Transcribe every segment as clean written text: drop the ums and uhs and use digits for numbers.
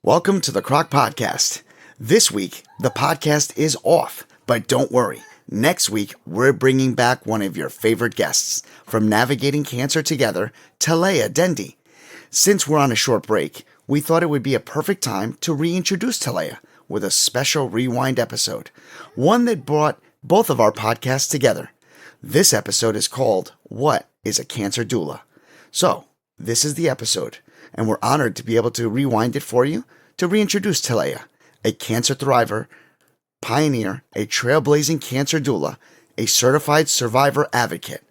Welcome to the Croc Podcast. This week, the podcast is off, but don't worry. Next week, we're bringing back one of your favorite guests from Navigating Cancer Together, Talaya Dendy. Since we're on a short break, we thought it would be a perfect time to reintroduce Talaya with a special rewind episode, one that brought both of our podcasts together. This episode is called, What is a Cancer Doula? So, this is the episode, and we're honored to be able to rewind it for you to reintroduce Talaya, a cancer thriver, pioneer, a trailblazing cancer doula, a certified survivor advocate.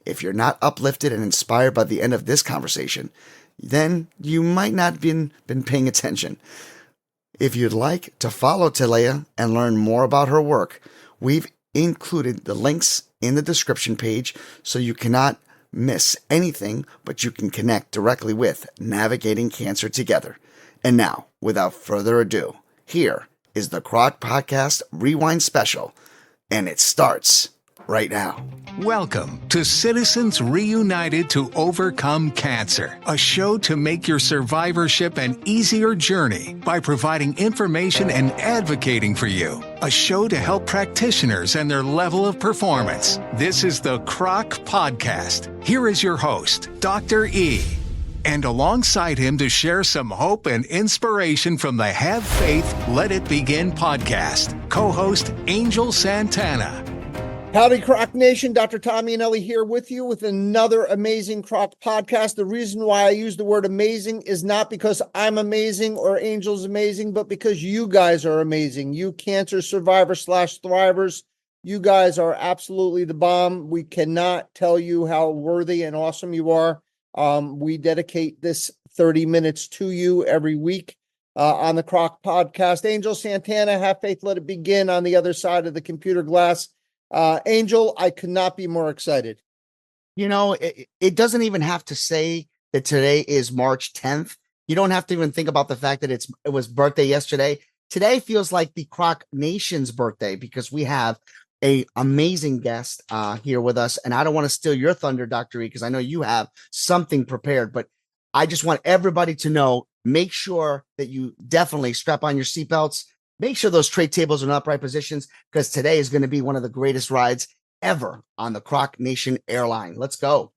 If you're not uplifted and inspired by the end of this conversation, then you might not have been paying attention. If you'd like to follow Talaya and learn more about her work, we've included the links in the description page so you cannot miss anything, but you can connect directly with Navigating Cancer Together. And now, without further ado, here is the Croc Podcast Rewind Special, and it starts right now. Welcome to Citizens Reunited to Overcome Cancer, a show to make your survivorship an easier journey by providing information and advocating for you. A show to help practitioners and their level of performance. This is the Croc Podcast. Here is your host, Dr. E. And alongside him to share some hope and inspiration from the Have Faith, Let It Begin podcast, co-host Angel Santana. Howdy, Croc Nation. Dr. Tommy and Ellie here with you with another amazing Croc podcast. The reason why I use the word amazing is not because I'm amazing or Angel's amazing, but because you guys are amazing. You cancer survivors / thrivers, you guys are absolutely the bomb. We cannot tell you how worthy and awesome you are. We dedicate this 30 minutes to you every week on the Croc Podcast. Angel Santana, Have Faith, Let It Begin on the other side of the computer glass. Angel, I could not be more excited. You know, it doesn't even have to say that today is March 10th. You don't have to even think about the fact that it was birthday yesterday. Today feels like the Croc Nation's birthday because we have an amazing guest here with us. And I don't want to steal your thunder, Dr. E, because I know you have something prepared, but I just want everybody to know, make sure that you definitely strap on your seatbelts. Make sure those tray tables are in upright positions because today is going to be one of the greatest rides ever on the Croc Nation airline. Let's go.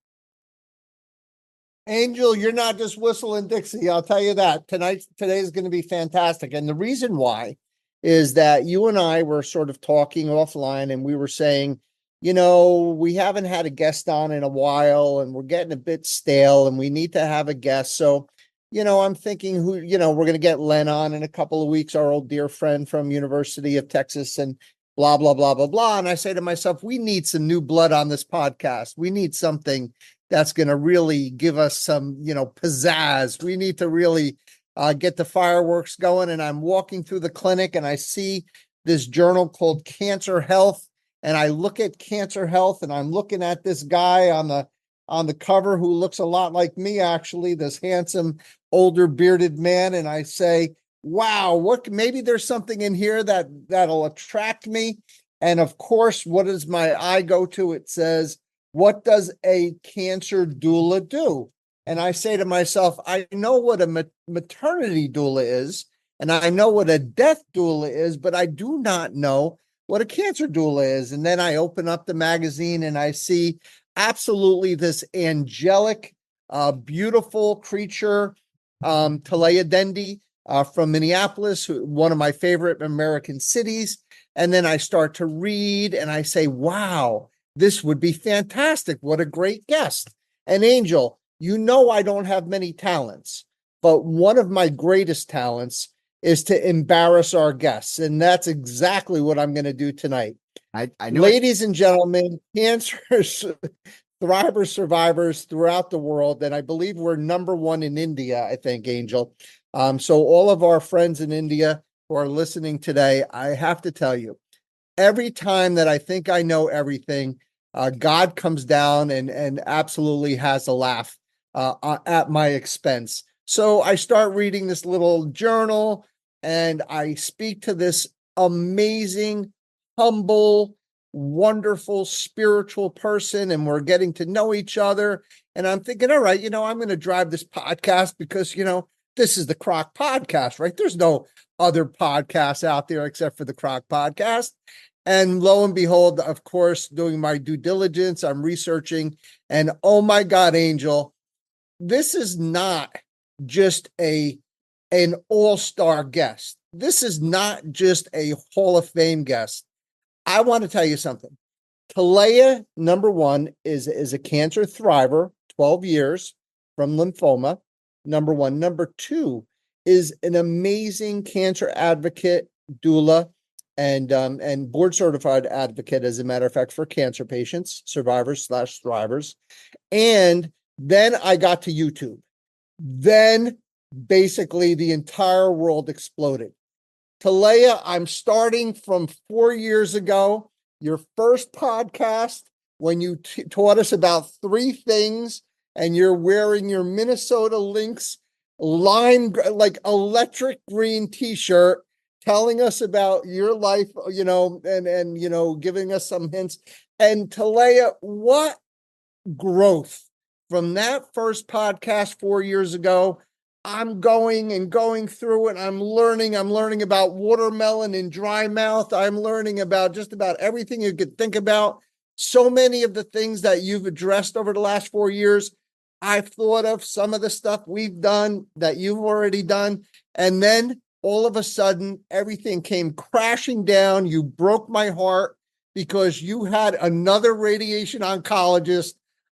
Angel, you're not just whistling Dixie. I'll tell you that. Today is going to be fantastic. And the reason why is that you and I were sort of talking offline and we were saying, you know, we haven't had a guest on in a while and we're getting a bit stale and we need to have a guest. So, you know, I'm thinking we're going to get Len on in a couple of weeks, our old dear friend from University of Texas and blah, blah, blah, blah, blah. And I say to myself, we need some new blood on this podcast. We need something that's going to really give us some, pizzazz. We need to really get the fireworks going. And I'm walking through the clinic and I see this journal called Cancer Health. And I look at Cancer Health and I'm looking at this guy on the cover who looks a lot like me, actually, this handsome, older bearded man. And I say, wow, maybe there's something in here that'll attract me. And of course, what does my eye go to? It says, what does a cancer doula do? And I say to myself, I know what a maternity doula is, and I know what a death doula is, but I do not know what a cancer doula is. And then I open up the magazine and I see absolutely this angelic, beautiful creature, Talaya Dendy from Minneapolis, one of my favorite American cities. And then I start to read and I say, wow, this would be fantastic. What a great guest. And Angel, you know I don't have many talents, but one of my greatest talents is to embarrass our guests. And that's exactly what I'm going to do tonight. I knew Ladies and gentlemen, cancer thrivers, survivors throughout the world. And I believe we're number one in India, I think, Angel. So all of our friends in India who are listening today, I have to tell you, every time that I think I know everything, God comes down and absolutely has a laugh at my expense. So I start reading this little journal and I speak to this amazing, humble, wonderful, spiritual person, and we're getting to know each other. And I'm thinking, all right, I'm going to drive this podcast because, this is the Croc podcast, right? There's no other podcasts out there except for the Croc podcast. And lo and behold, of course, doing my due diligence, I'm researching, and oh my God, Angel, this is not just an all-star guest. This is not just a Hall of Fame guest. I want to tell you something. Talaya, number one, is a cancer thriver, 12 years from lymphoma, number one. Number two is an amazing cancer advocate, doula, and board certified advocate, as a matter of fact, for cancer patients, survivors / thrivers. And then I got to YouTube. Then basically the entire world exploded. Talaya, I'm starting from 4 years ago, your first podcast, when you taught us about 3 things, and you're wearing your Minnesota Lynx lime, like electric green t-shirt, telling us about your life, and giving us some hints. And Talaya, what growth from that first podcast 4 years ago. I'm going through it. I'm learning about watermelon and dry mouth. I'm learning about just about everything you could think about. So many of the things that you've addressed over the last 4 years, I've thought of some of the stuff we've done that you've already done. And then all of a sudden, everything came crashing down. You broke my heart because you had another radiation oncologist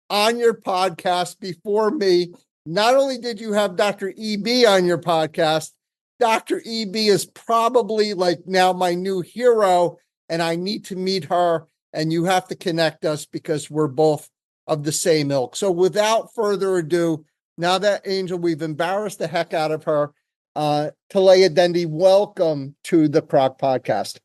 on your podcast before me. Not only did you have Dr. EB on your podcast, Dr. EB is probably like now my new hero, and I need to meet her, and you have to connect us because we're both of the same ilk. So without further ado, now that Angel, we've embarrassed the heck out of her, Talaya Dendy, welcome to the Croc Podcast.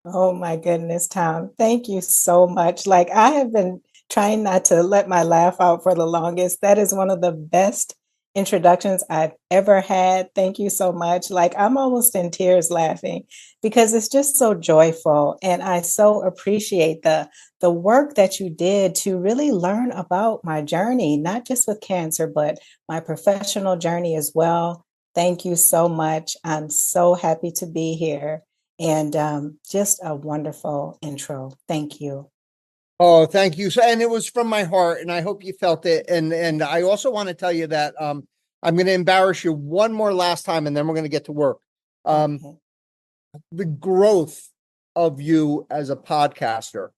Oh my goodness, Tom. Thank you so much. Like, I have been trying not to let my laugh out for the longest. That is one of the best introductions I've ever had. Thank you so much. Like, I'm almost in tears laughing because it's just so joyful. And I so appreciate the work that you did to really learn about my journey, not just with cancer, but my professional journey as well. Thank you so much. I'm so happy to be here. And just a wonderful intro. Thank you. Oh, thank you. So, and it was from my heart, and I hope you felt it. And I also want to tell you that I'm going to embarrass you one more last time, and then we're going to get to work. Okay. The growth of you as a podcaster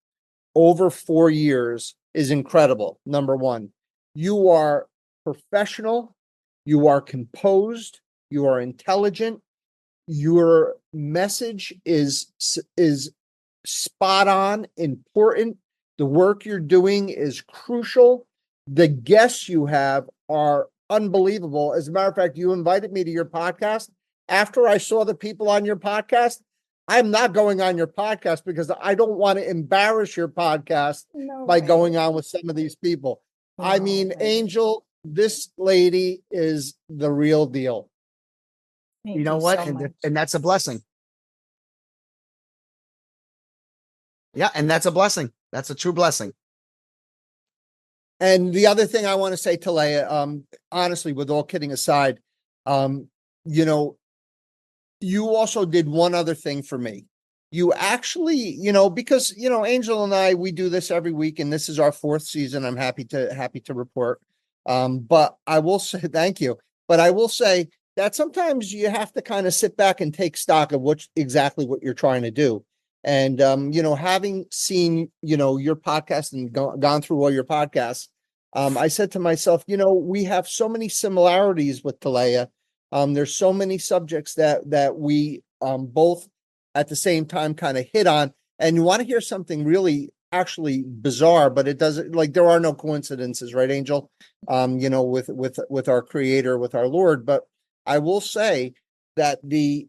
over 4 years is incredible. Number one, you are professional, you are composed, you are intelligent. Your message is spot on, important. The work you're doing is crucial. The guests you have are unbelievable. As a matter of fact, you invited me to your podcast. After I saw the people on your podcast, I'm not going on your podcast because I don't want to embarrass your podcast by going on with some of these people. I mean, Angel, this lady is the real deal. Thank You know you what? so much. And that's a blessing. Yeah, and that's a blessing. That's a true blessing. And the other thing I want to say, Talaya, honestly, with all kidding aside, you know, you also did one other thing for me. You actually, because Angel and I, we do this every week, and this is our 4th season. I'm happy to report. But I will say thank you. But I will say that sometimes you have to kind of sit back and take stock of exactly what you're trying to do. And having seen your podcast and gone through all your podcasts, I said to myself, we have so many similarities with Talaya. There's so many subjects that we both at the same time kind of hit on. And you want to hear something really actually bizarre, but it doesn't, like, there are no coincidences, right, Angel? With our Creator, with our Lord. But I will say that the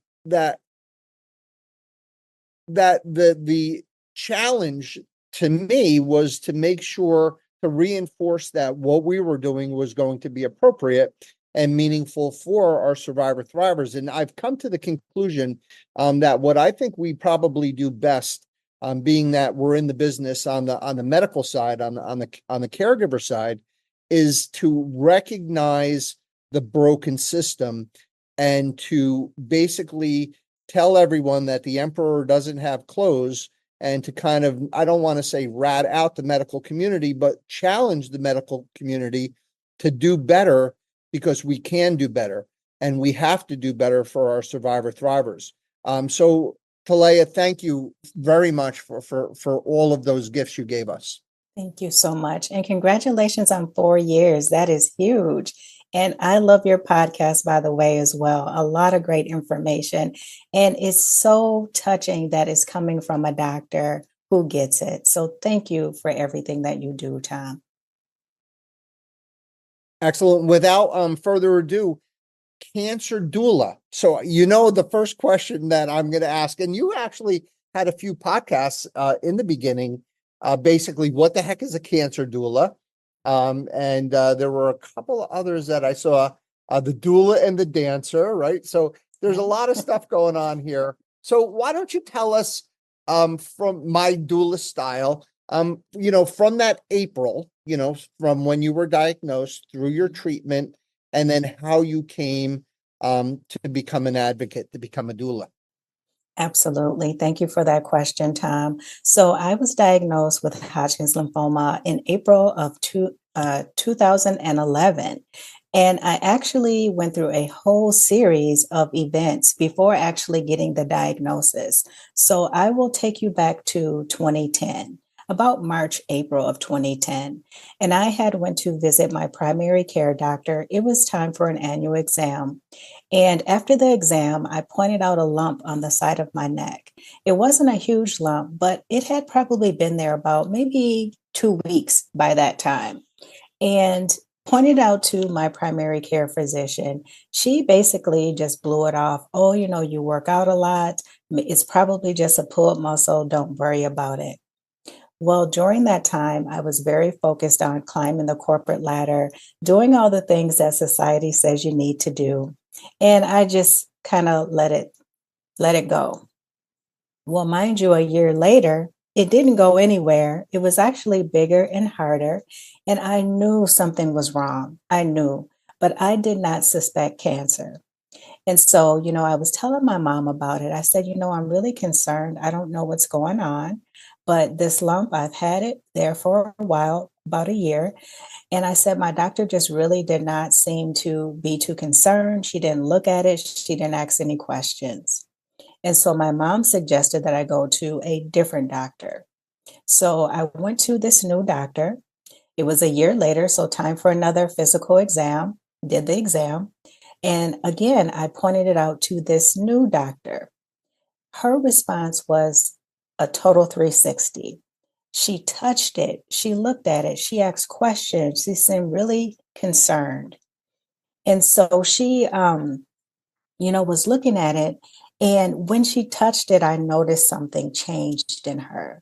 challenge to me was to make sure to reinforce that what we were doing was going to be appropriate and meaningful for our survivor thrivers. And I've come to the conclusion that what I think we probably do best, being that we're in the business on the medical side, on the caregiver side, is to recognize the broken system and to basically tell everyone that the emperor doesn't have clothes, and to kind of, I don't want to say rat out the medical community, but challenge the medical community to do better, because we can do better and we have to do better for our survivor thrivers. So Talaya, thank you very much for all of those gifts you gave us. Thank you so much. And congratulations on 4 years. That is huge. And I love your podcast, by the way, as well. A lot of great information. And it's so touching that it's coming from a doctor who gets it. So thank you for everything that you do, Tom. Excellent. Without further ado, cancer doula. So, the first question that I'm going to ask, and you actually had a few podcasts in the beginning, basically, what the heck is a cancer doula? And there were a couple of others that I saw, the doula and the dancer, right? So there's a lot of stuff going on here. So why don't you tell us, from my doula style, from that April, from when you were diagnosed through your treatment, and then how you came to become an advocate, to become a doula. Absolutely. Thank you for that question, Tom. So I was diagnosed with Hodgkin's lymphoma in April of 2011. And I actually went through a whole series of events before actually getting the diagnosis. So I will take you back to 2010, about March, April of 2010. And I had went to visit my primary care doctor. It was time for an annual exam. And after the exam, I pointed out a lump on the side of my neck. It wasn't a huge lump, but it had probably been there about maybe 2 weeks by that time. And pointed out to my primary care physician. She basically just blew it off. Oh, you work out a lot. It's probably just a pulled muscle. Don't worry about it. Well, during that time, I was very focused on climbing the corporate ladder, doing all the things that society says you need to do. And I just kind of let it go. Well, mind you, a year later, it didn't go anywhere. It was actually bigger and harder. And I knew something was wrong. I knew, but I did not suspect cancer. And so, I was telling my mom about it. I said, I'm really concerned. I don't know what's going on, but this lump, I've had it there for a while, about a year. And I said, my doctor just really did not seem to be too concerned. She didn't look at it. She didn't ask any questions. And so my mom suggested that I go to a different doctor. So I went to this new doctor. It was a year later, so time for another physical exam, did the exam. And again, I pointed it out to this new doctor. Her response was a total 360. She touched it. She looked at it. She asked questions. She seemed really concerned. And so she, was looking at it. And when she touched it, I noticed something changed in her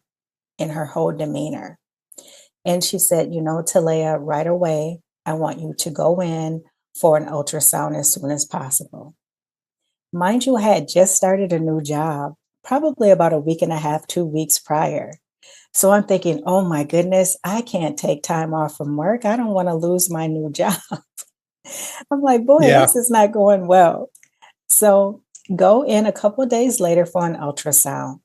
whole demeanor. And she said, Talaya, right away, I want you to go in for an ultrasound as soon as possible. Mind you, I had just started a new job, probably about a week and a half, 2 weeks prior. So I'm thinking, oh my goodness, I can't take time off from work. I don't want to lose my new job. I'm like, boy, this is not going well. So go in a couple of days later for an ultrasound.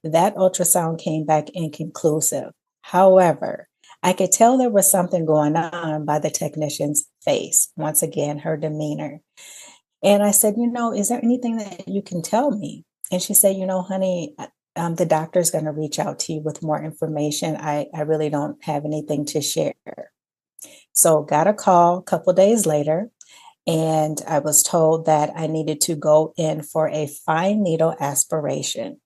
That ultrasound came back inconclusive. However, I could tell there was something going on by the technician's face. Once again, her demeanor. And I said, is there anything that you can tell me? And she said, honey, the doctor's going to reach out to you with more information. I really don't have anything to share. So got a call a couple days later, and I was told that I needed to go in for a fine needle aspiration.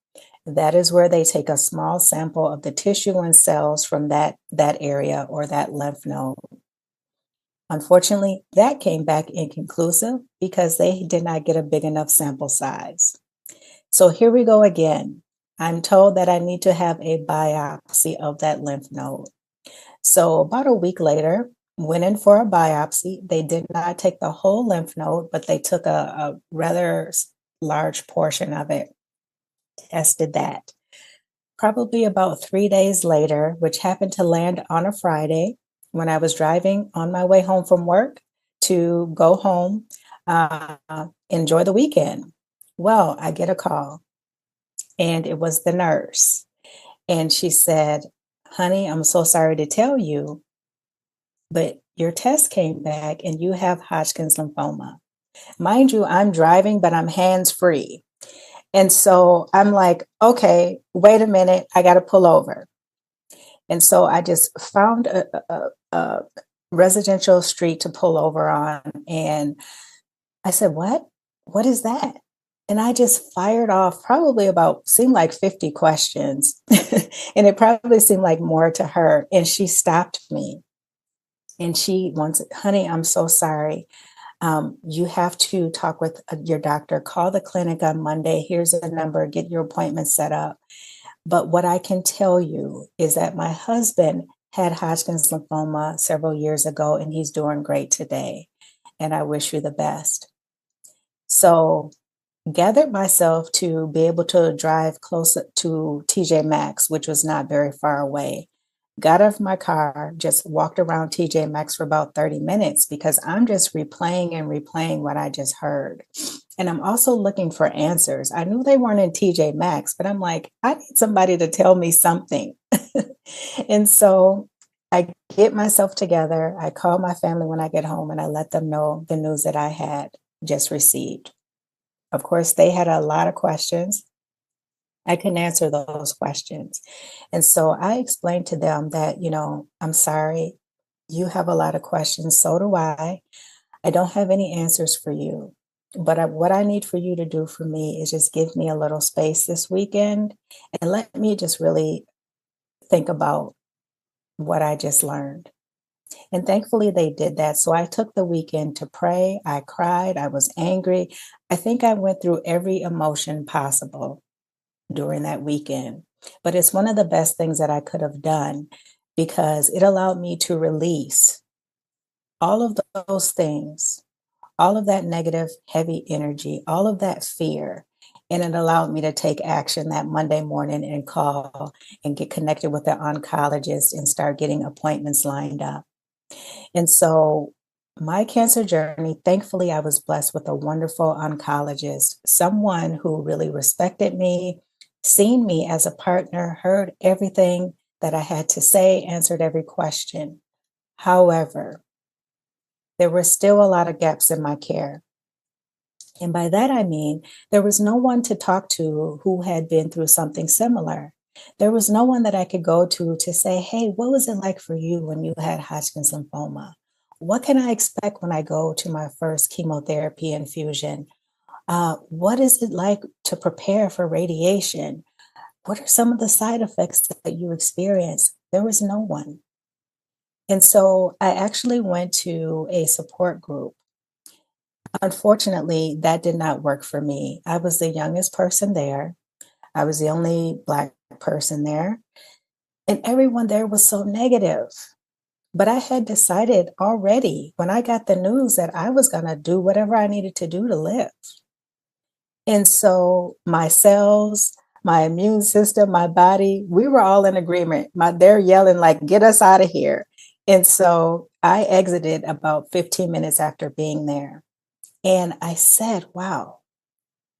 That is where they take a small sample of the tissue and cells from that area or that lymph node. Unfortunately, that came back inconclusive because they did not get a big enough sample size. So here we go again. I'm told that I need to have a biopsy of that lymph node. So about a week later, went in for a biopsy. They did not take the whole lymph node, but they took a rather large portion of it, tested that. Probably about 3 days later, which happened to land on a Friday, when I was driving on my way home from work to go home, Uh, Enjoy the weekend. Well, I get a call, and it was the nurse. And she said, honey, I'm so sorry to tell you, but your test came back and you have Hodgkin's lymphoma. Mind you, I'm driving, but I'm hands free. And so I'm like, okay, wait a minute, I got to pull over. And so I just found a residential street to pull over on. And I said, what? What is that? And I just fired off probably about, seemed like 50 questions. And it probably seemed like more to her. And she stopped me. And she wants, honey, I'm so sorry. You have to talk with your doctor. Call the clinic on Monday. Here's a number. Get your appointment set up. But what I can tell you is that my husband had Hodgkin's lymphoma several years ago, and he's doing great today. And I wish you the best. So gathered myself to be able to drive close to TJ Maxx, which was not very far away. Got off my car, just walked around TJ Maxx for about 30 minutes because I'm just replaying and replaying what I just heard. And I'm also looking for answers. I knew they weren't in TJ Maxx, but I'm like, I need somebody to tell me something. And so I get myself together. I call my family when I get home and I let them know the news that I had just received. Of course, they had a lot of questions. I couldn't answer those questions. And so I explained to them that, I'm sorry, you have a lot of questions. So do I. I don't have any answers for you. But what I need for you to do for me is just give me a little space this weekend and let me just really think about what I just learned. And thankfully, they did that. So I took the weekend to pray. I cried. I was angry. I think I went through every emotion possible during that weekend. But it's one of the best things that I could have done because it allowed me to release all of those things, all of that negative, heavy energy, all of that fear. And it allowed me to take action that Monday morning and call and get connected with the oncologist and start getting appointments lined up. And so my cancer journey, thankfully, I was blessed with a wonderful oncologist, someone who really respected me, seen me as a partner, heard everything that I had to say, answered every question. However, there were still a lot of gaps in my care. And by that, I mean, there was no one to talk to who had been through something similar. There was no one that I could go to say, hey, what was it like for you when you had Hodgkin's lymphoma? What can I expect when I go to my first chemotherapy infusion? What is it like to prepare for radiation? What are some of the side effects that you experience? There was no one. And so I actually went to a support group. Unfortunately, that did not work for me. I was the youngest person there. I was the only Black person there. And everyone there was so negative. But I had decided already when I got the news that I was going to do whatever I needed to do to live. And so my cells, my immune system, my body, we were all in agreement. They're yelling like, get us out of here. And so I exited about 15 minutes after being there. And I said, wow,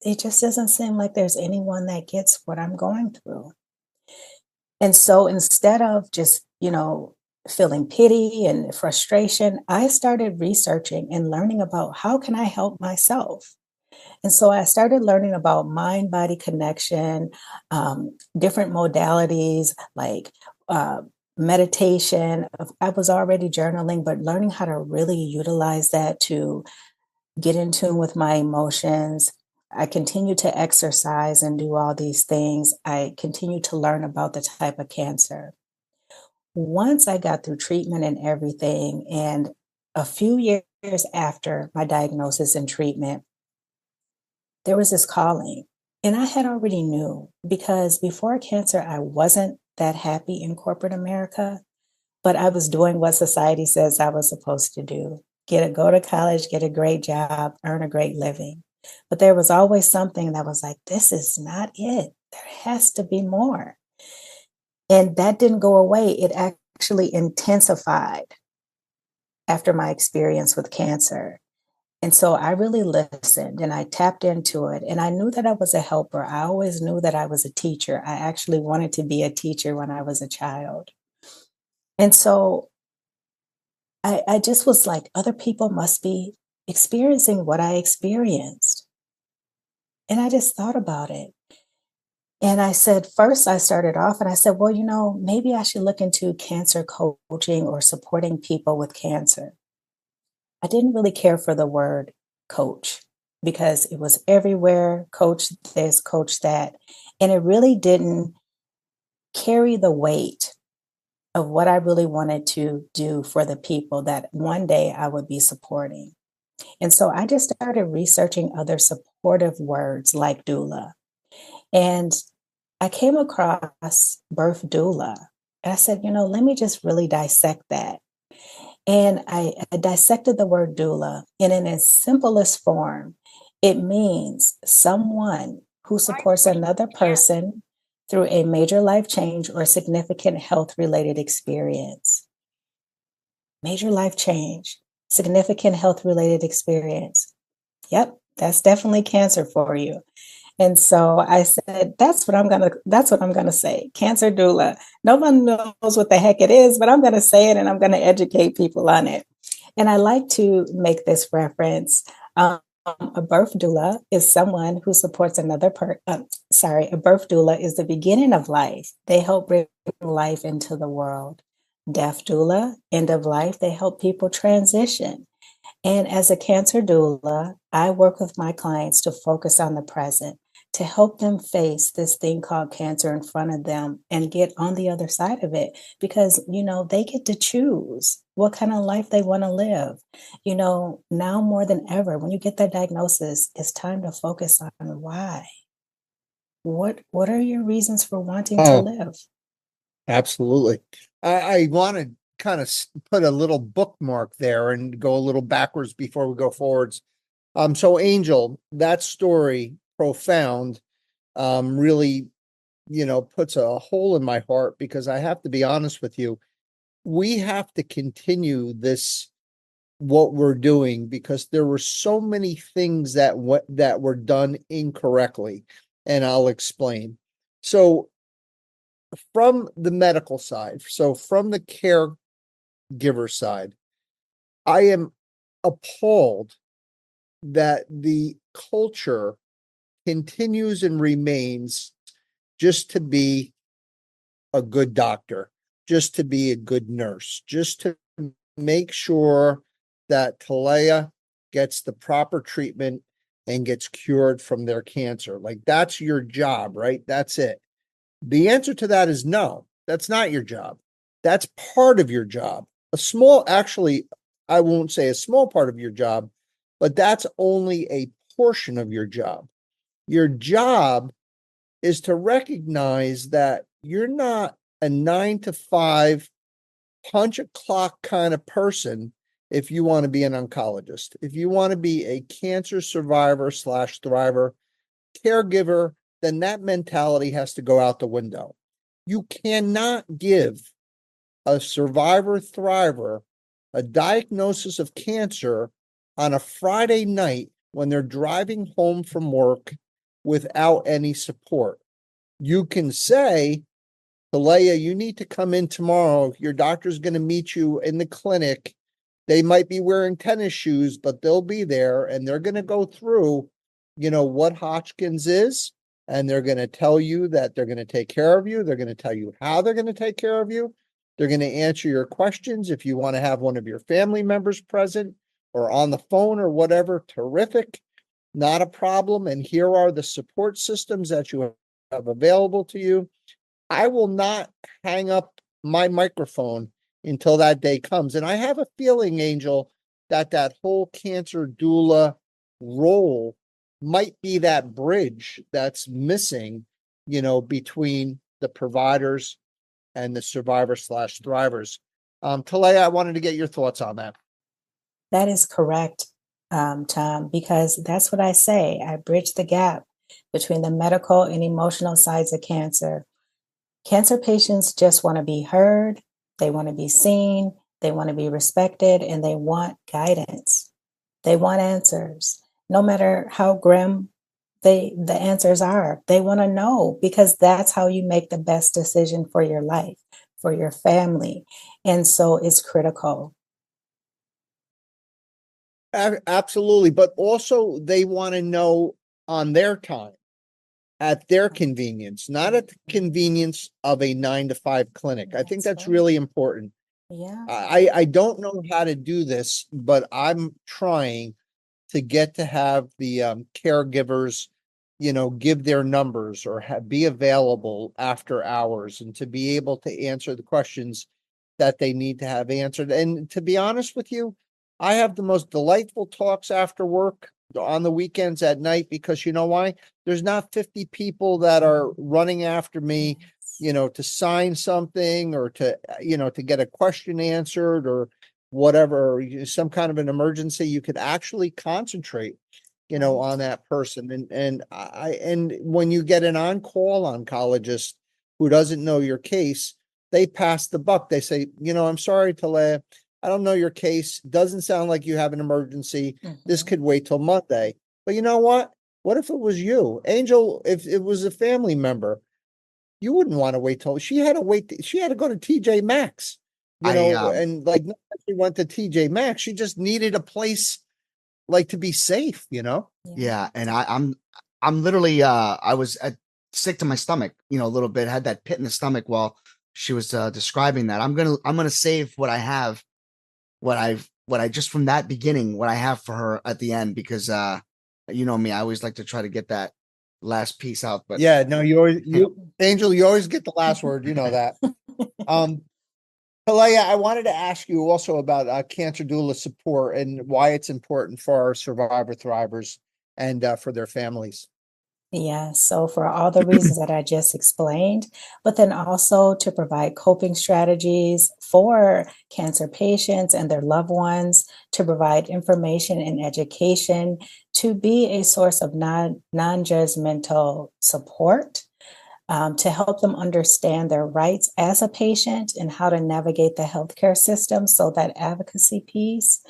it just doesn't seem like there's anyone that gets what I'm going through. And so instead of just, feeling pity and frustration, I started researching and learning about how can I help myself. And so I started learning about mind-body connection, different modalities like meditation. I was already journaling, but learning how to really utilize that to get in tune with my emotions. I continue to exercise and do all these things. I continue to learn about the type of cancer. Once I got through treatment and everything, and a few years after my diagnosis and treatment, there was this calling. And I had already knew because before cancer, I wasn't that happy in corporate America, but I was doing what society says I was supposed to do. Go to college, get a great job, earn a great living. But there was always something that was like, this is not it. There has to be more. And that didn't go away. It actually intensified after my experience with cancer. And so I really listened and I tapped into it. And I knew that I was a helper. I always knew that I was a teacher. I actually wanted to be a teacher when I was a child. And so I just was like, other people must be experiencing what I experienced. And I just thought about it. And I said, first, I started off and I said, well, maybe I should look into cancer coaching or supporting people with cancer. I didn't really care for the word coach because it was everywhere, coach this, coach that. And it really didn't carry the weight of what I really wanted to do for the people that one day I would be supporting. And so I just started researching other supportive words like doula. And I came across birth doula. And I said, let me just really dissect that. And I dissected the word doula, and in its simplest form, it means someone who supports another person through a major life change or significant health related experience. Major life change, significant health related experience. Yep, that's definitely cancer for you. And so I said, that's what I'm gonna say. Cancer doula. No one knows what the heck it is, but I'm gonna say it and I'm gonna educate people on it. And I like to make this reference. A birth doula is someone who supports a birth doula is the beginning of life. They help bring life into the world. Death doula, end of life, they help people transition. And as a cancer doula, I work with my clients to focus on the present, to help them face this thing called cancer in front of them and get on the other side of it because, they get to choose what kind of life they want to live. Now more than ever, when you get that diagnosis, it's time to focus on why. What are your reasons for wanting to Oh, live? absolutely. I want to kind of put a little bookmark there and go a little backwards before we go forwards. So Angel, that story, profound, really, puts a hole in my heart because I have to be honest with you. We have to continue what we're doing because there were so many things that were done incorrectly, and I'll explain. So from the medical side, so from the caregiver side, I am appalled that the culture continues and remains just to be a good doctor, just to be a good nurse, just to make sure that Talaya gets the proper treatment and gets cured from their cancer. Like that's your job, right? That's it. The answer to that is no, that's not your job. That's part of your job. Actually, I won't say a small part of your job, but that's only a portion of your job. Your job is to recognize that you're not a 9 to 5 punch a clock kind of person if you want to be an oncologist. If you want to be a cancer survivor slash thriver, caregiver, then that mentality has to go out the window. You cannot give a survivor thriver a diagnosis of cancer on a Friday night when they're driving home from work without any support. You can say, Talaya, you need to come in tomorrow. Your doctor's going to meet you in the clinic. They might be wearing tennis shoes, but they'll be there and they're going to go through, what Hodgkin's is. And they're going to tell you that they're going to take care of you. They're going to tell you how they're going to take care of you. They're going to answer your questions. If you want to have one of your family members present or on the phone or whatever, terrific, not a problem. And here are the support systems that you have available to you. I will not hang up my microphone until that day comes. And I have a feeling, Angel, that whole cancer doula role might be that bridge that's missing, between the providers and the survivor slash thrivers. Talaya, I wanted to get your thoughts on that. That is correct, Tom, because that's what I say. I bridge the gap between the medical and emotional sides of cancer. Cancer patients just want to be heard, they want to be seen, they want to be respected, and they want guidance. They want answers. No matter how grim the answers are, they want to know because that's how you make the best decision for your life, for your family. And so it's critical. Absolutely. But also they want to know on their time, at their convenience, not at the convenience of a 9 to 5 clinic. I think That's that's right. really important. Yeah. I don't know how to do this, but I'm trying to get to have the caregivers, give their numbers or be available after hours and to be able to answer the questions that they need to have answered. And to be honest with you, I have the most delightful talks after work on the weekends at night because you know why? There's not 50 people that are running after me, to sign something or to get a question answered or whatever, or some kind of an emergency. You could actually concentrate, Right. on that person. And when you get an on-call oncologist who doesn't know your case, they pass the buck. They say, I'm sorry, Talaya, I don't know your case. Doesn't sound like you have an emergency. This Mhm. could wait till Monday. But you know what? What if it was you? Angel, if it was a family member, you wouldn't want to wait till she had to wait. She had to go to TJ Maxx, I and like not that she went to TJ Maxx. She just needed a place like to be safe. Yeah. Yeah, and I'm literally I was sick to my stomach, a little bit, had that pit in the stomach while she was describing that. I'm gonna save what I have, what I just from that beginning, what I have for her at the end because you know me, I always like to try to get that last piece out, but Yeah, no, Angel, you always get the last word. You know that. Um, Talaya, I wanted to ask you also about cancer doula support and why it's important for our survivor thrivers and for their families. Yeah, so for all the reasons that I just explained, but then also to provide coping strategies for cancer patients and their loved ones, to provide information and education, to be a source of non-judgmental support, to help them understand their rights as a patient and how to navigate the healthcare system. So that advocacy piece,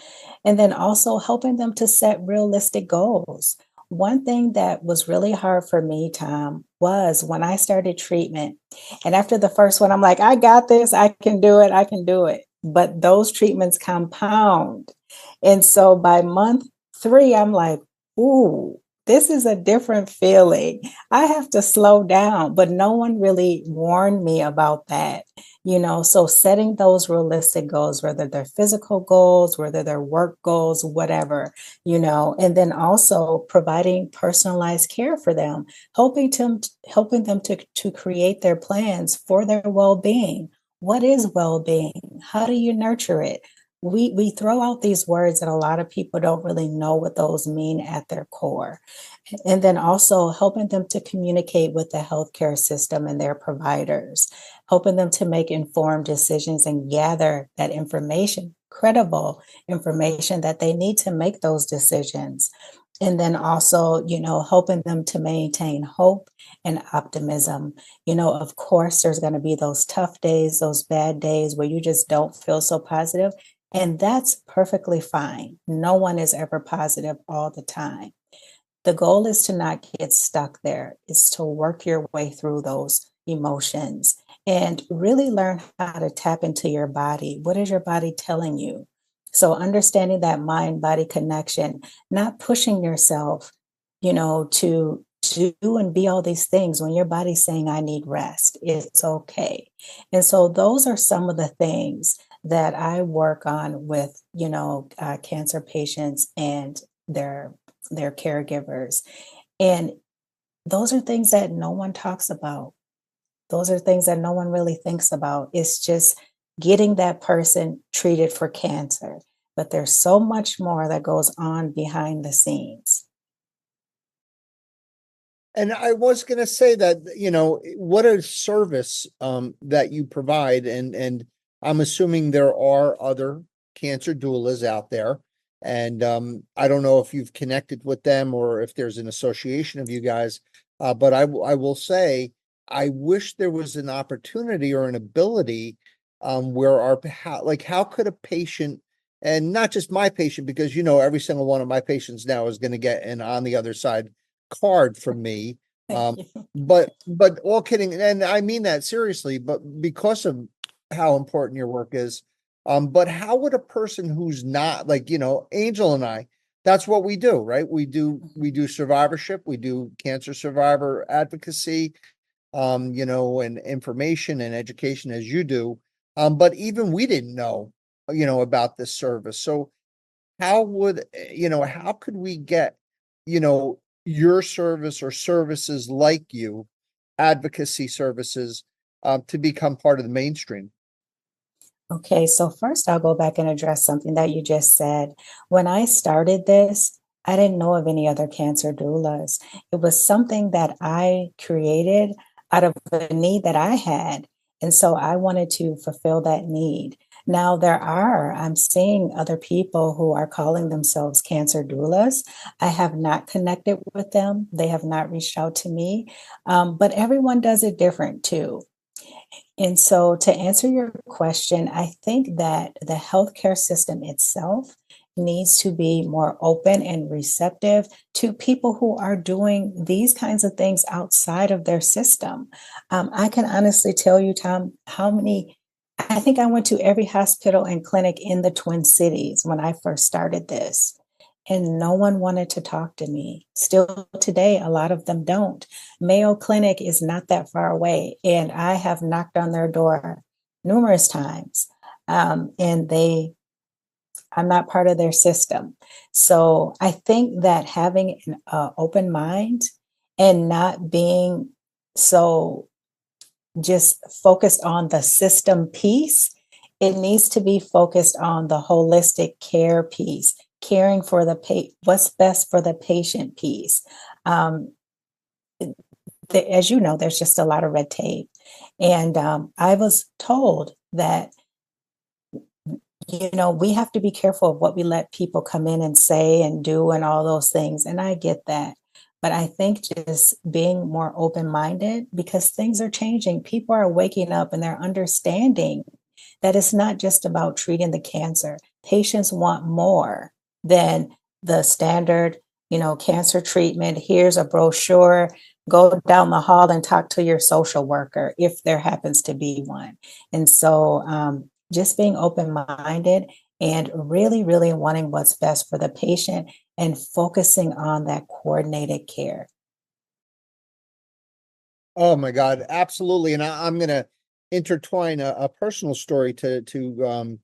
and then also helping them to set realistic goals. One thing that was really hard for me, Tom, was when I started treatment. And after the first one, I'm like, I got this, I can do it, I can do it. But those treatments compound. And so by month 3, I'm like, ooh, this is a different feeling. I have to slow down, but no one really warned me about that. So setting those realistic goals, whether they're physical goals, whether they're work goals, whatever, and then also providing personalized care for them, helping them to create their plans for their well-being. What is well-being? How do you nurture it? We throw out these words that a lot of people don't really know what those mean at their core. And then also helping them to communicate with the healthcare system and their providers, helping them to make informed decisions and gather that information, credible information that they need to make those decisions. And then also, helping them to maintain hope and optimism. Of course, there's going to be those tough days, those bad days where you just don't feel so positive. And that's perfectly fine. No one is ever positive all the time. The goal is to not get stuck there. It's to work your way through those emotions and really learn how to tap into your body. What is your body telling you? So understanding that mind body connection, not pushing yourself, to do and be all these things when your body's saying, I need rest. It's okay. And so those are some of the things that I work on with, cancer patients and their their caregivers. And those are things that no one talks about. Those are things that no one really thinks about. It's just getting that person treated for cancer. But there's so much more that goes on behind the scenes. And I was going to say that, what a service that you provide. And I'm assuming there are other cancer doulas out there. And I don't know if you've connected with them or if there's an association of you guys. But I will say, I wish there was an opportunity or an ability where how could a patient and not just my patient, because, you know, every single one of my patients now is going to get an on the other side card from me. Thank you. But all kidding, and I mean that seriously, but because of how important your work is, but how would a person who's not, like, you know, Angel and I, that's what we do, right? We do survivorship, we do cancer survivor advocacy, you know, and information and education as you do. But even we didn't know, you know, about this service. So how would, you know, how could we get, you know, your service or services like you, advocacy services, to become part of the mainstream? Okay, so first I'll go back and address something that you just said. When I started this, I didn't know of any other cancer doulas. It was something that I created out of a need that I had. And so I wanted to fulfill that need. Now I'm seeing other people who are calling themselves cancer doulas. I have not connected with them. They have not reached out to me. But everyone does it different too. And so, to answer your question, I think that the healthcare system itself needs to be more open and receptive to people who are doing these kinds of things outside of their system. I can honestly tell you, Tom, I think I went to every hospital and clinic in the Twin Cities when I first started this, and no one wanted to talk to me. Still today, a lot of them don't. Mayo Clinic is not that far away, and I have knocked on their door numerous times, and I'm not part of their system. So I think that having an open mind and not being so just focused on the system piece, it needs to be focused on the holistic care piece, caring for what's best for the patient piece. Um, as you know, there's just a lot of red tape. And I was told that, you know, we have to be careful of what we let people come in and say and do and all those things. And I get that. But I think just being more open minded, because things are changing. People are waking up and they're understanding that it's not just about treating the cancer. Patients want more than the standard, you know, cancer treatment. Here's a brochure. Go down the hall and talk to your social worker if there happens to be one. And so, just being open minded and really, really wanting what's best for the patient and focusing on that coordinated care. Oh my God, absolutely. And I'm gonna intertwine a personal story to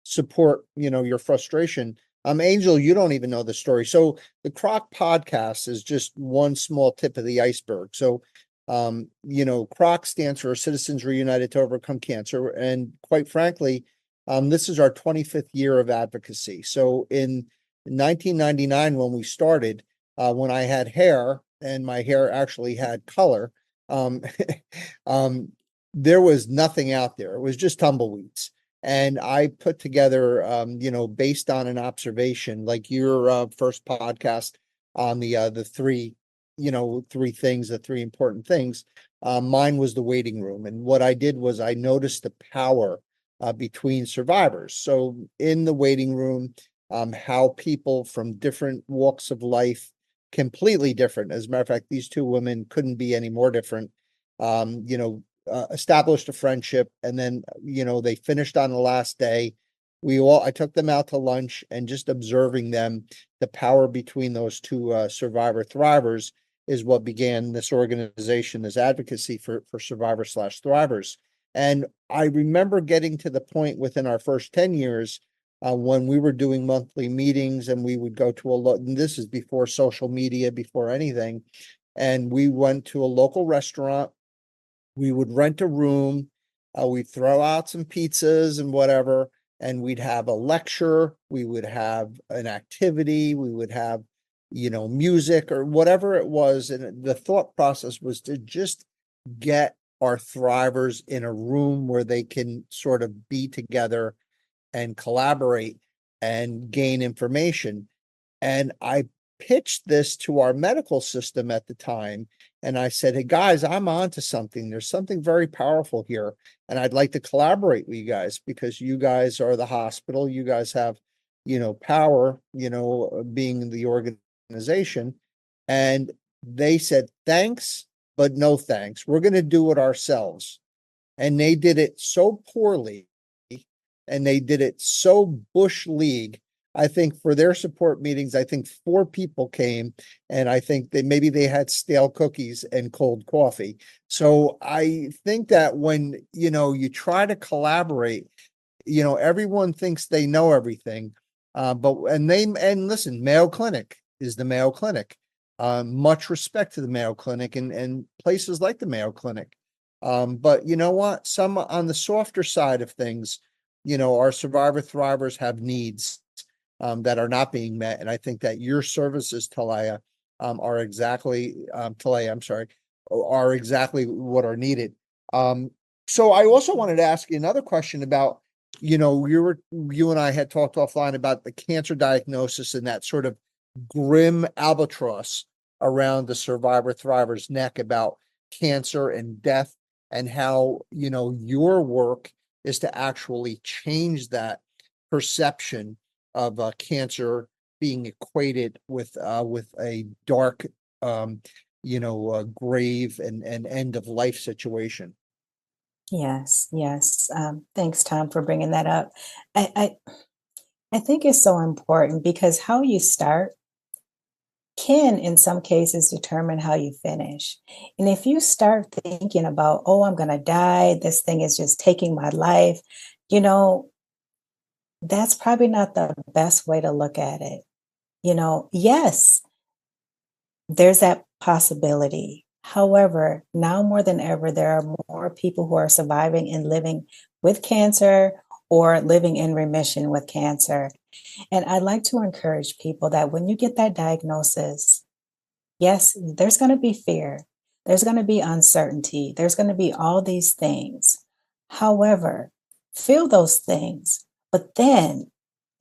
support, you know, your frustration. Angel, you don't even know the story. So the Croc podcast is just one small tip of the iceberg. So, you know, Croc stands for Citizens Reunited to Overcome Cancer. And quite frankly, this is our 25th year of advocacy. So in 1999, when we started, when I had hair and my hair actually had color, um, um, there was nothing out there. It was just tumbleweeds. And I put together, you know, based on an observation, like your first podcast on the three, you know, three things, the three important things. Mine was the waiting room, and what I did was I noticed the power between survivors. So in the waiting room, how people from different walks of life, completely different. As a matter of fact, these two women couldn't be any more different. You know, established a friendship, and then, you know, they finished on the last day. I took them out to lunch, and just observing them, the power between those two survivor thrivers is what began this organization, this advocacy for survivor slash thrivers. And I remember getting to the point within our first 10 years, when we were doing monthly meetings, and we would go to and this is before social media, before anything, and we went to a local restaurant. We would rent a room, we'd throw out some pizzas and whatever, and we'd have a lecture, we would have an activity, we would have, you know, music or whatever it was. And the thought process was to just get our thrivers in a room where they can sort of be together and collaborate and gain information. And I pitched this to our medical system at the time. And I said, hey guys, I'm onto something. There's something very powerful here. And I'd like to collaborate with you guys, because you guys are the hospital. You guys have Power, being the organization. And they said, thanks, but no thanks. We're going to do it ourselves. And they did it so poorly, and they did it so Bush League. I think for their support meetings, I think 4 people came, and I think that maybe they had stale cookies and cold coffee. So I think that when, you try to collaborate, everyone thinks they know everything. And listen, Mayo Clinic is the Mayo Clinic. Much respect to the Mayo Clinic and places like the Mayo Clinic. But you know what? Some on the softer side of things, our survivor thrivers have needs that are not being met. And I think that your services, Talaya, are exactly Talaya, I'm sorry, are exactly what are needed. So I also wanted to ask you another question about, you and I had talked offline about the cancer diagnosis and that sort of grim albatross around the survivor thriver's neck about cancer and death, and how, your work is to actually change that perception of cancer being equated with a dark, grave and end of life situation. Yes, yes. Thanks, Tom, for bringing that up. I, I I think it's so important because how you start can, in some cases, determine how you finish. And if you start thinking about, oh, I'm going to die, this thing is just taking my life, you know, that's probably not the best way to look at it. Yes, there's that possibility. However, now more than ever, there are more people who are surviving and living with cancer or living in remission with cancer. And I'd like to encourage people that when you get that diagnosis, yes, there's going to be fear, there's going to be uncertainty, there's going to be all these things. However, feel those things, but then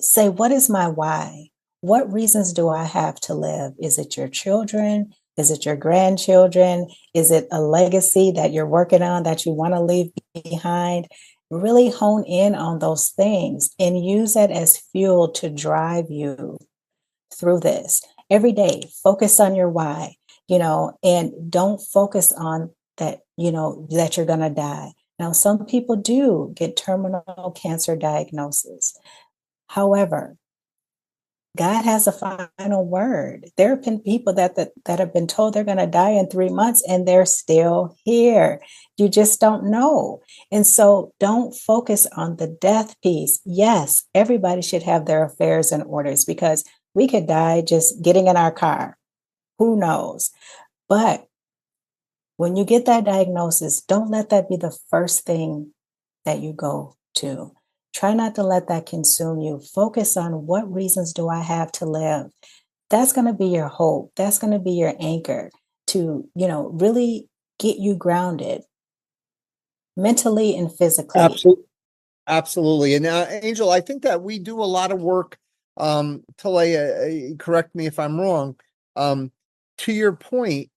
say, what is my why? What reasons do I have to live? Is it your children? Is it your grandchildren? Is it a legacy that you're working on that you want to leave behind? Really hone in on those things and use that as fuel to drive you through this every day. Focus on your why, and don't focus on that, that you're going to die. Now, some people do get terminal cancer diagnosis. However, God has a final word. There have been people that have been told they're going to die in 3 months and they're still here. You just don't know. And so don't focus on the death piece. Yes, everybody should have their affairs in orders because we could die just getting in our car. Who knows? But when you get that diagnosis, don't let that be the first thing that you go to. Try not to let that consume you. Focus on what reasons do I have to live. That's going to be your hope. That's going to be your anchor to, really get you grounded mentally and physically. Absolutely. Absolutely. And Angel, I think that we do a lot of work. Talaya, correct me if I'm wrong. To your point,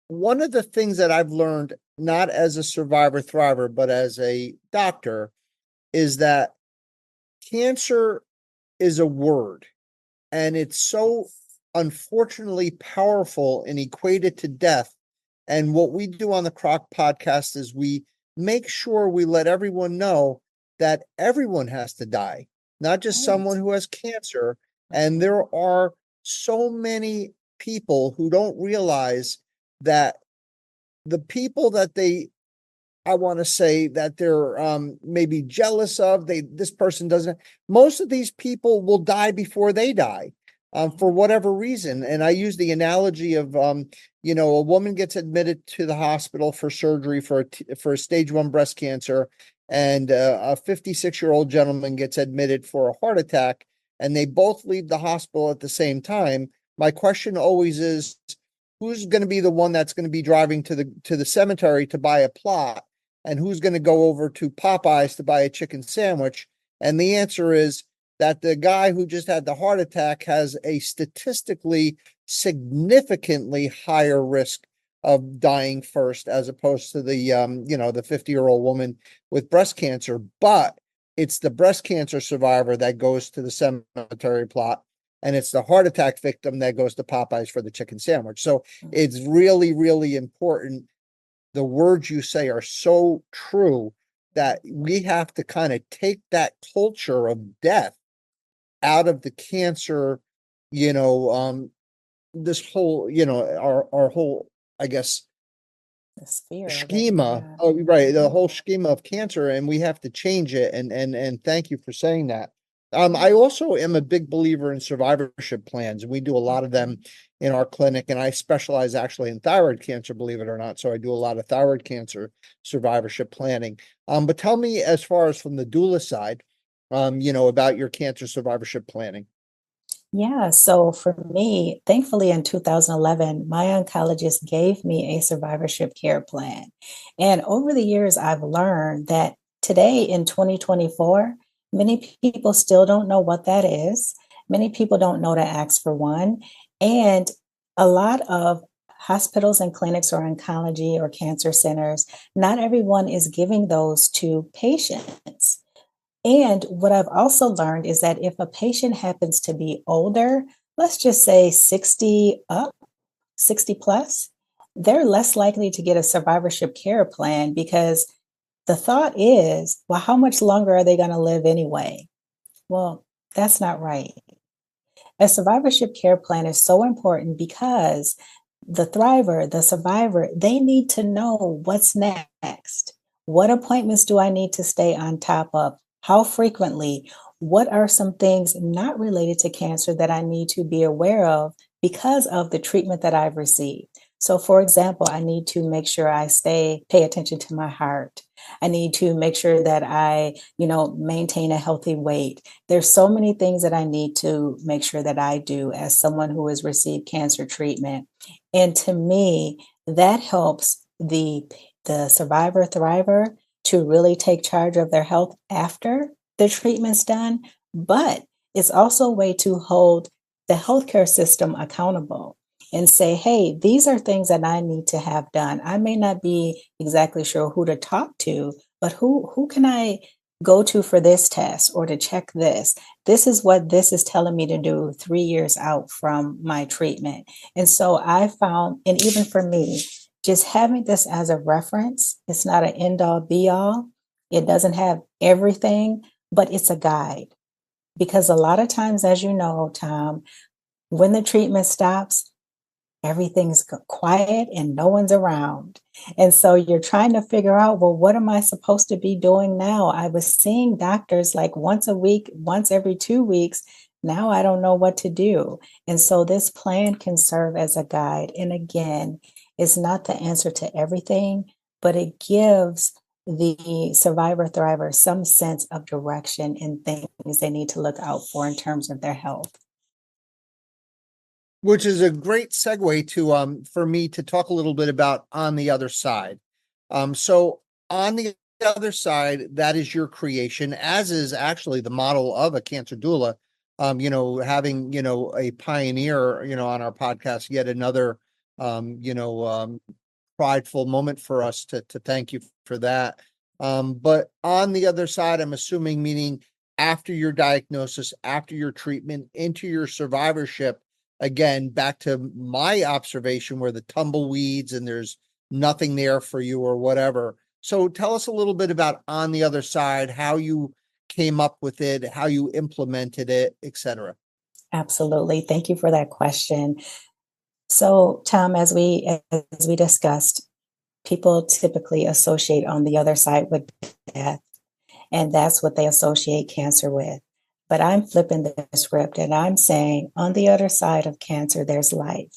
one of the things that I've learned, not as a survivor thriver, but as a doctor, is that cancer is a word, and it's so unfortunately powerful and equated to death. And what we do on the Croc podcast is we make sure we let everyone know that everyone has to die, not just someone who has cancer. And there are so many people who don't realize that the people that I want to say that they're maybe jealous of, this person doesn't, most of these people will die before they die. For whatever reason. And I use the analogy of, a woman gets admitted to the hospital for surgery for a stage 1 breast cancer, and a 56-year-old gentleman gets admitted for a heart attack, and they both leave the hospital at the same time. My question always is, who's going to be the one that's going to be driving to the cemetery to buy a plot, and who's going to go over to Popeyes to buy a chicken sandwich? And the answer is that the guy who just had the heart attack has a statistically significantly higher risk of dying first, as opposed to the 50-year-old woman with breast cancer. But it's the breast cancer survivor that goes to the cemetery plot, and it's the heart attack victim that goes to Popeyes for the chicken sandwich. So it's really, really important. The words you say are so true that we have to kind of take that culture of death out of the cancer, you know, this whole, our whole, I guess, The sphere of it, schema. yeah. Oh, right, the whole schema of cancer, and we have to change it. And thank you for saying that. I also am a big believer in survivorship plans, and we do a lot of them in our clinic. And I specialize actually in thyroid cancer, believe it or not. So I do a lot of thyroid cancer survivorship planning. But tell me, as far as from the doula side, about your cancer survivorship planning. Yeah, so for me, thankfully in 2011, my oncologist gave me a survivorship care plan. And over the years, I've learned that today in 2024, many people still don't know what that is. Many people don't know to ask for one. And a lot of hospitals and clinics or oncology or cancer centers, not everyone is giving those to patients. And what I've also learned is that if a patient happens to be older, let's just say 60 up, 60 plus, they're less likely to get a survivorship care plan because the thought is, well, how much longer are they going to live anyway? Well, that's not right. A survivorship care plan is so important because the thriver, the survivor, they need to know what's next. What appointments do I need to stay on top of? How frequently? What are some things not related to cancer that I need to be aware of because of the treatment that I've received? So, for example, I need to make sure I pay attention to my heart. I need to make sure that I, maintain a healthy weight. There's so many things that I need to make sure that I do as someone who has received cancer treatment. And to me, that helps the survivor thriver to really take charge of their health after the treatment's done. But it's also a way to hold the healthcare system accountable and say, hey, these are things that I need to have done. I may not be exactly sure who to talk to, but who can I go to for this test or to check this? This is what this is telling me to do 3 years out from my treatment. And so I found, and even for me, just having this as a reference, it's not an end all be all. It doesn't have everything, but it's a guide. Because a lot of times, as you know, Tom, when the treatment stops, everything's quiet and no one's around. And so you're trying to figure out, well, what am I supposed to be doing now? I was seeing doctors like once a week, once every 2 weeks. Now I don't know what to do. And so this plan can serve as a guide. And again, it's not the answer to everything, but it gives the survivor thriver some sense of direction and things they need to look out for in terms of their health. Which is a great segue to for me to talk a little bit about on the other side. So on the other side, that is your creation, as is actually the model of a cancer doula. Having a pioneer, on our podcast, yet another prideful moment for us to thank you for that. But on the other side, I'm assuming, meaning after your diagnosis, after your treatment, into your survivorship, again, back to my observation where the tumbleweeds and there's nothing there for you or whatever. So tell us a little bit about on the other side, how you came up with it, how you implemented it, etc. Absolutely. Thank you for that question. So, Tom, as we discussed, people typically associate on the other side with death, and that's what they associate cancer with. But I'm flipping the script and I'm saying on the other side of cancer, there's life.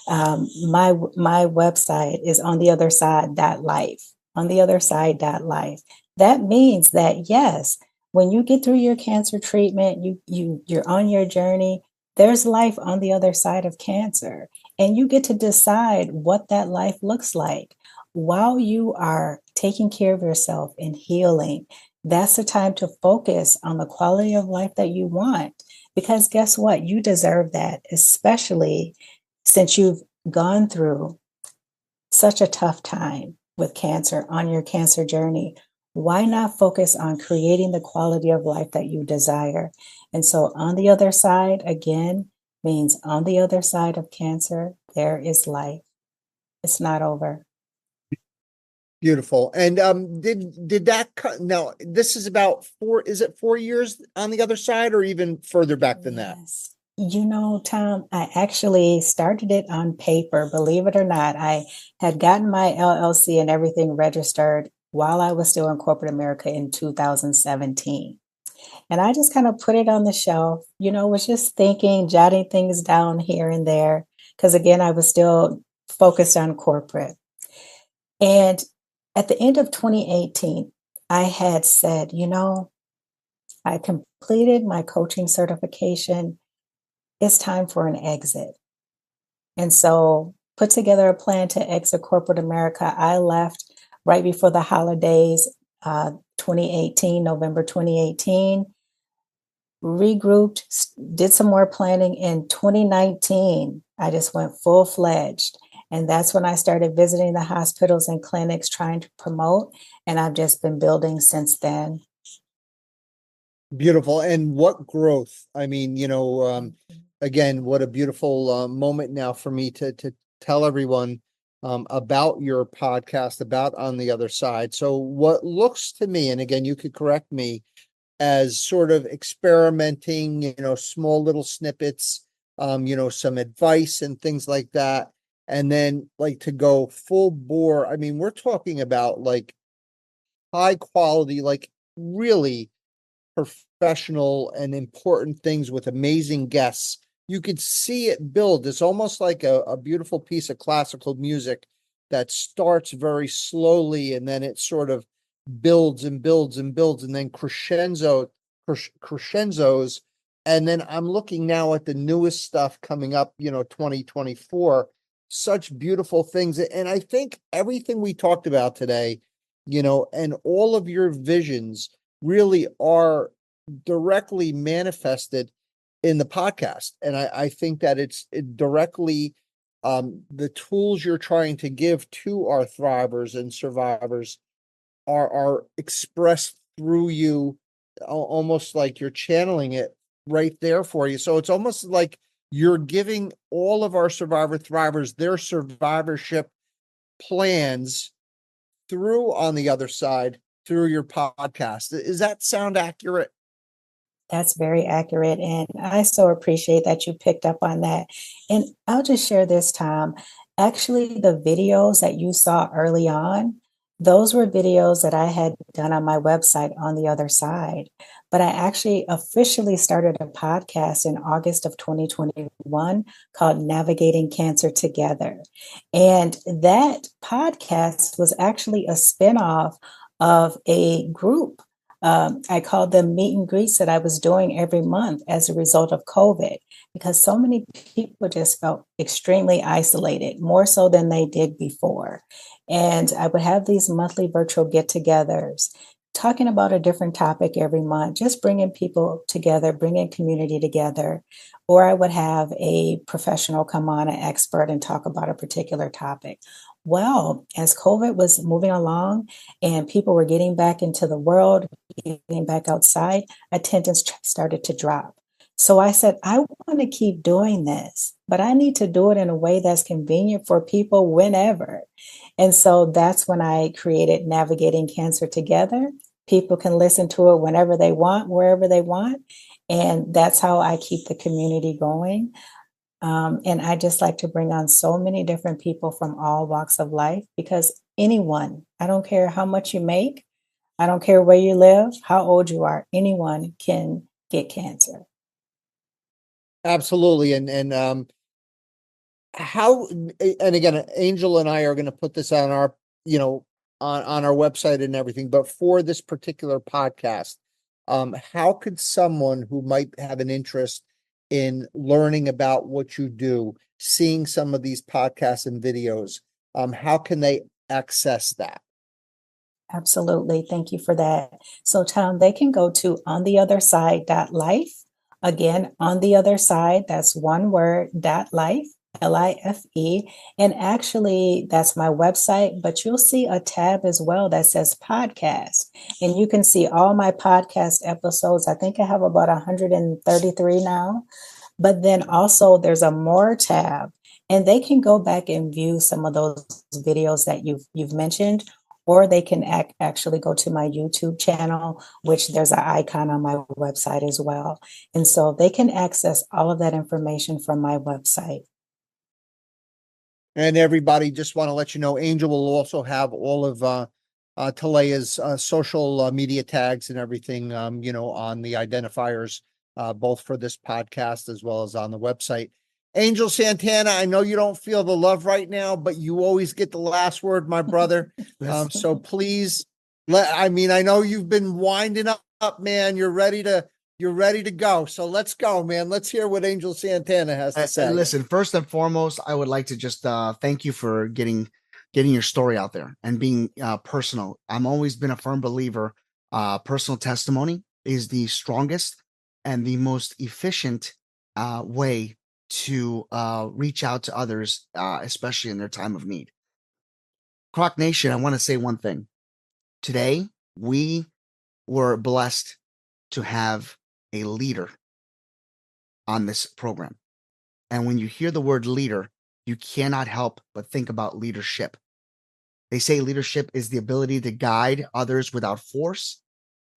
My website is on the other side.life, on the other side.life. That means that yes, when you get through your cancer treatment, you're on your journey. There's life on the other side of cancer, and you get to decide what that life looks like while you are taking care of yourself and healing. That's the time to focus on the quality of life that you want. Because guess what? You deserve that, especially since you've gone through such a tough time with cancer on your cancer journey. why not focus on creating the quality of life that you desire? And so, on the other side, again, means on the other side of cancer, there is life. It's not over. Beautiful. And did that now this is about is it 4 years on the other side or even further back than that? Yes. You know, Tom, I actually started it on paper, believe it or not. I had gotten my LLC and everything registered while I was still in corporate America in 2017. And I just kind of put it on the shelf, was just thinking, jotting things down here and there. Because again, I was still focused on corporate. And at the end of 2018, I had said, I completed my coaching certification. It's time for an exit. And so put together a plan to exit corporate America. I left right before the holidays, 2018, November 2018, regrouped, did some more planning in 2019. I just went full fledged. And that's when I started visiting the hospitals and clinics trying to promote. And I've just been building since then. Beautiful. And what growth. I mean, again, what a beautiful moment now for me to tell everyone about your podcast, about On the Other Side. So what looks to me, and again, you could correct me, as sort of experimenting, small little snippets, some advice and things like that. And then like to go full bore. I mean, we're talking about like high quality, like really professional and important things with amazing guests. You could see it build. It's almost like a beautiful piece of classical music that starts very slowly and then it sort of builds and builds and builds and then crescendos. And then I'm looking now at the newest stuff coming up, 2024, such beautiful things. And I think everything we talked about today, and all of your visions really are directly manifested in the podcast. And I think that it directly the tools you're trying to give to our thrivers and survivors are expressed through you, almost like you're channeling it right there for you. So it's almost like you're giving all of our survivor thrivers their survivorship plans through On the Other Side through your podcast. Does that sound accurate? That's very accurate. And I so appreciate that you picked up on that. And I'll just share this, Tom. Actually, the videos that you saw early on, those were videos that I had done on my website On the Other Side. But I actually officially started a podcast in August of 2021 called Navigating Cancer Together. And that podcast was actually a spinoff of a group. I called them meet and greets that I was doing every month as a result of COVID, because so many people just felt extremely isolated, more so than they did before. And I would have these monthly virtual get togethers, talking about a different topic every month, just bringing people together, bringing community together. Or I would have a professional come on, an expert, and talk about a particular topic. Well, as COVID was moving along and people were getting back into the world, getting back outside, attendance started to drop. So I said, I want to keep doing this, but I need to do it in a way that's convenient for people whenever. And so that's when I created Navigating Cancer Together. People can listen to it whenever they want, wherever they want. And that's how I keep the community going. And I just like to bring on so many different people from all walks of life, because anyone, I don't care how much you make, I don't care where you live, how old you are, anyone can get cancer. Absolutely. And how, and again, Angel and I are going to put this on our, on our website and everything, but for this particular podcast, how could someone who might have an interest in learning about what you do, seeing some of these podcasts and videos, how can they access that? Absolutely. Thank you for that. So, Tom, they can go to ontheotherside.life. Again, on the other side, that's one word, .life. LIFE. And actually, that's my website, but you'll see a tab as well that says podcast. And you can see all my podcast episodes. I think I have about 133 now. But then also there's a more tab, and they can go back and view some of those videos that you've mentioned, or they can actually go to my YouTube channel, which there's an icon on my website as well. And so they can access all of that information from my website. And everybody, just want to let you know, Angel will also have all of Talaya's social media tags and everything, on the identifiers, both for this podcast as well as on the website. Angel Santana, I know you don't feel the love right now, but you always get the last word, my brother. So please, I know you've been winding up, man. You're ready to go. So let's go, man. Let's hear what Angel Santana has to say. Listen, first and foremost, I would like to just thank you for getting your story out there and being personal. I'm always been a firm believer. Personal testimony is the strongest and the most efficient way to reach out to others, especially in their time of need. Croc Nation, I want to say one thing. Today, we were blessed to have a leader on this program. And when you hear the word leader, you cannot help but think about leadership. They say leadership is the ability to guide others without force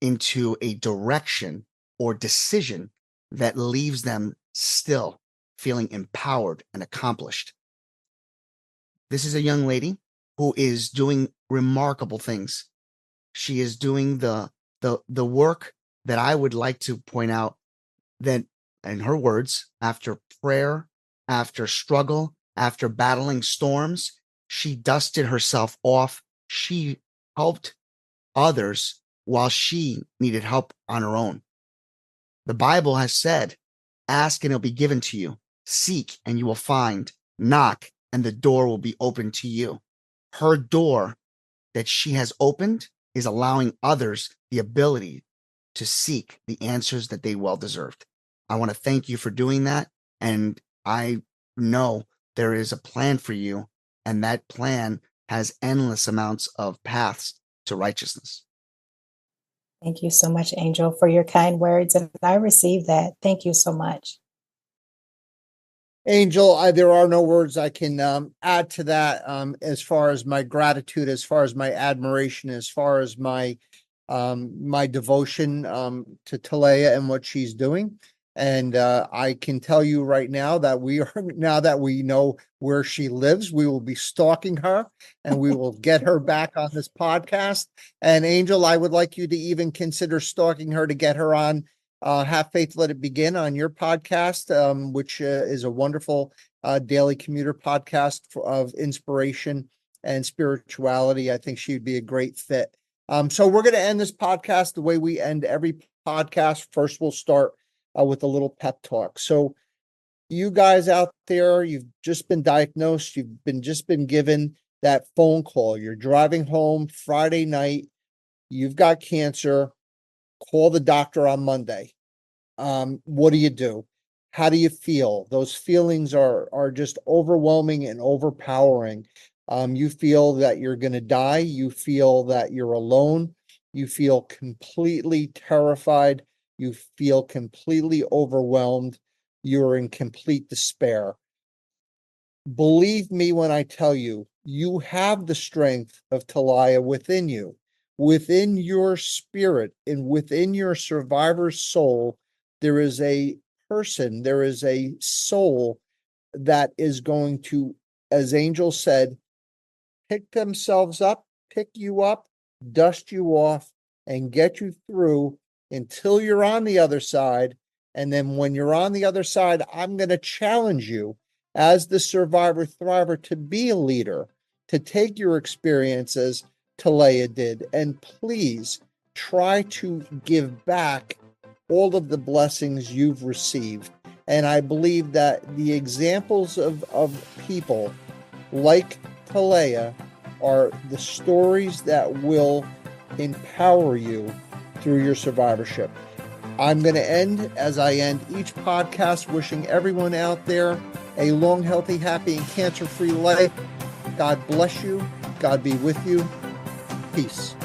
into a direction or decision that leaves them still feeling empowered and accomplished. This is a young lady who is doing remarkable things. She is doing the work that I would like to point out that, in her words, after prayer, after struggle, after battling storms, she dusted herself off. She helped others while she needed help on her own. The Bible has said, ask and it'll be given to you. Seek and you will find. Knock and the door will be open to you. Her door that she has opened is allowing others the ability to seek the answers that they well deserved. I want to thank you for doing that. And I know there is a plan for you, and that plan has endless amounts of paths to righteousness. Thank you so much, Angel, for your kind words. And I received that. Thank you so much. Angel, there are no words I can add to that, as far as my gratitude, as far as my admiration, as far as my devotion to Talaya and what she's doing. And I can tell you right now that now that we know where she lives, we will be stalking her and we will get her back on this podcast. And Angel, I would like you to even consider stalking her to get her on Have Faith, Let It Begin on your podcast, which is a wonderful daily commuter podcast of inspiration and spirituality. I think she'd be a great fit. So we're going to end this podcast the way we end every podcast. First, we'll start with a little pep talk. So you guys out there, you've just been diagnosed, just been given that phone call. You're driving home Friday night, you've got cancer, call the doctor on Monday. What do you do? How do you feel? Those feelings are just overwhelming and overpowering. You feel that you're going to die. You feel that you're alone. You feel completely terrified. You feel completely overwhelmed. You're in complete despair. Believe me when I tell you, you have the strength of Talaya within you, within your spirit, and within your survivor's soul. There is a person, there is a soul that is going to, as Angel said, pick themselves up, pick you up, dust you off, and get you through until you're on the other side. And then when you're on the other side, I'm going to challenge you as the survivor thriver to be a leader, to take your experiences Talaya did, and please try to give back all of the blessings you've received. And I believe that the examples of people like Talaya are the stories that will empower you through your survivorship. I'm going to end as I end each podcast, wishing everyone out there a long, healthy, happy, and cancer-free life. God bless you. God be with you. Peace.